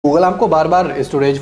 Google आपको बार बार storage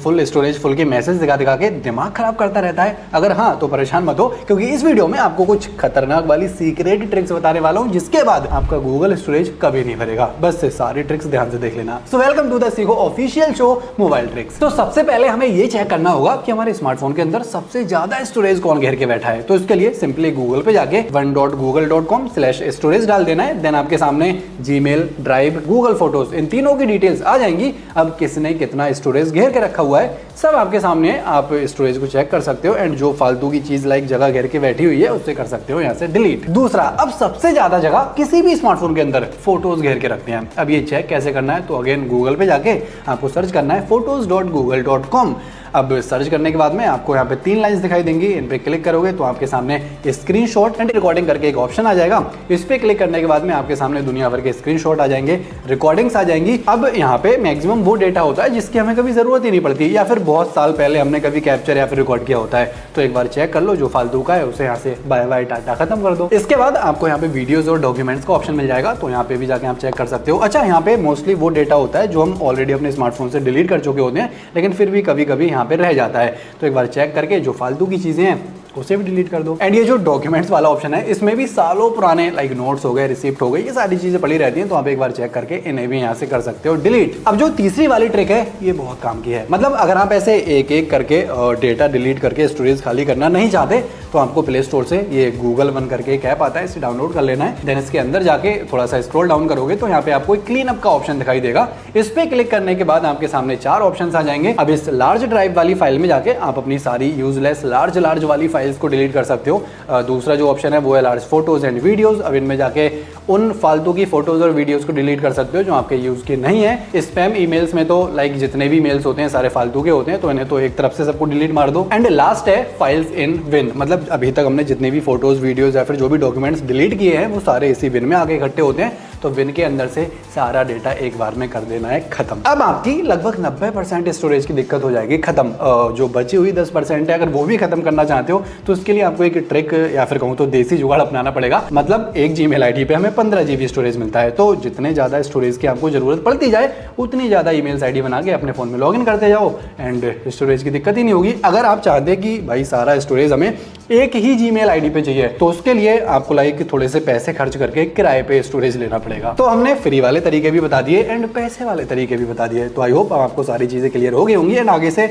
full के message दिखा दिखा के दिमाग खराब करता रहता है। अगर हाँ तो परेशान मत हो, क्योंकि इस वीडियो में आपको कुछ खतरनाक वाली सीक्रेट ट्रिक्स बताने वाला हूँ, जिसके बाद आपका गूगल स्टोरेज कभी नहीं भरेगा। बस से सारी ट्रिक्स ध्यान से देख लेना। सो वेलकम टू द सीखो ऑफिशियल शो मोबाइल ट्रिक्स। तो सबसे पहले हमें ये चेक करना होगा कि हमारे स्मार्टफोन के अंदर सबसे ज्यादा स्टोरेज कौन घेर के बैठा है। तो इसके लिए सिंपली गूगल पे जाके one.google.com/storage डाल देना है। देन आपके सामने जीमेल, ड्राइव, गूगल फोटोज, इन तीनों की डिटेल्स आ जाएंगी। अब किसने कितना स्टोरेज घेर के रखा हुआ है सब आपके सामने है। आप स्टोरेज को चेक कर सकते हो एंड जो फालतू की चीज लाइक जगह घेर के बैठी हुई है उससे कर सकते हो यहाँ से डिलीट। दूसरा, अब सबसे ज्यादा जगह किसी भी स्मार्टफोन के अंदर फोटोज घेर के रखते हैं। अब ये चेक कैसे करना है, तो अगेन गूगल पे जाके आपको सर्च करना है photos.google.com। अब सर्च करने के बाद में आपको यहाँ पे 3 लाइंस दिखाई देंगी। इन पे क्लिक करोगे तो आपके सामने स्क्रीनशॉट एंड रिकॉर्डिंग करके एक ऑप्शन आ जाएगा। इस पे क्लिक करने के बाद में आपके सामने दुनिया भर के स्क्रीनशॉट आ जाएंगे, रिकॉर्डिंग्स आ जाएंगी। अब यहाँ पे मैक्सिमम वो डेटा होता है जिसकी हमें कभी जरूरत ही नहीं पड़ती, या फिर बहुत साल पहले हमने कभी कैप्चर या फिर रिकॉर्ड किया होता है। तो एक बार चेक कर लो, जो फालतू का है उसे यहाँ से बाय बाय टाटा खत्म कर दो। इसके बाद आपको यहाँ पे वीडियोस और डॉक्यूमेंट्स का ऑप्शन मिल जाएगा, तो यहाँ पे भी जाके आप चेक कर सकते हो। अच्छा, यहाँ पे मोस्टली वो डेटा होता है जो हम ऑलरेडी अपने स्मार्टफोन से डिलीट कर चुके होते हैं, लेकिन फिर भी कभी कभी यहाँ पे रह जाता है। तो एक बार चेक करके जो फालतू की चीजें हैं उसे भी डिलीट कर दो। एंड ये जो डॉक्यूमेंट्स वाला ऑप्शन है, इसमें भी सालों पुराने लाइक नोट्स हो गए, रिसिप्ट हो गई, ये सारी चीजें पड़ी रहती हैं। तो आप एक बार चेक करके इन्हें भी यहाँ से कर सकते हो डिलीट। अब जो तीसरी वाली ट्रिक है ये बहुत काम की है। मतलब अगर आप ऐसे एक एक करके डेटा डिलीट करके स्टोरेज खाली करना नहीं चाहते, तो आपको प्ले स्टोर से ये गूगल वन करके एक ऐप आता है, इसे डाउनलोड कर लेना है। देन इसके अंदर जाके थोड़ा सा स्क्रॉल डाउन करोगे तो यहाँ पे आपको एक क्लीन अप का ऑप्शन दिखाई देगा। इस पे क्लिक करने के बाद आपके सामने 4 ऑप्शंस आ जाएंगे। अब इस लार्ज ड्राइव वाली फाइल में जाके आप अपनी सारी यूजलेस लार्ज वाली फाइल्स को डिलीट कर सकते हो। दूसरा जो ऑप्शन है वो है लार्ज फोटोज एंड वीडियोस। अब इनमें जाके उन फालतू की फोटोज और वीडियोस को डिलीट कर सकते हो जो आपके यूज की नहीं है। स्पैम ईमेल्स में तो लाइक जितने भी मेल्स होते हैं सारे फालतू के होते हैं, तो इन्हें तो एक तरफ से सबको डिलीट मार दो। एंड लास्ट है फाइल्स इन विन। मतलब अभी तक हमने जितने भी फोटोज, वीडियोस या फिर जो भी डॉक्यूमेंट्स डिलीट किए हैं वो सारे इसी विन में आके इकट्ठे होते हैं। तो विन के अंदर से सारा डेटा एक बार में कर देना है खत्म। अब आपकी लगभग 90% स्टोरेज की दिक्कत हो जाएगी खत्म। जो बची हुई 10% है, अगर वो भी खत्म करना चाहते हो तो उसके लिए आपको एक ट्रिक या फिर कहूँ तो देसी जुगाड़ अपनाना पड़ेगा। मतलब एक जीमेल आईडी पे हमें 15 GB स्टोरेज मिलता है। तो जितने ज्यादा स्टोरेज की आपको जरूरत पड़ती जाए उतनी ज्यादा ईमेल्स आईडी बना के अपने फोन में लॉगिन करते जाओ एंड स्टोरेज की दिक्कत ही नहीं होगी। अगर आप चाहते कि भाई सारा स्टोरेज हमें एक ही जीमेल आईडी पे चाहिए, तो उसके लिए आपको लाइक थोड़े से पैसे खर्च करके किराए पे स्टोरेज लेना पड़ेगा। तो हमने फ्री वाले तरीके भी बता दिए एंड पैसे वाले तरीके भी बता दिए। तो आई होप आपको सारी चीजें क्लियर हो गई होंगी एंड आगे से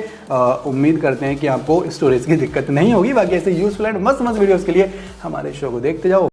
उम्मीद करते हैं कि आपको स्टोरेज की दिक्कत नहीं होगी। बाकी ऐसे यूजफुल एंड मस्त वीडियोस के लिए हमारे शो को देखते जाओ।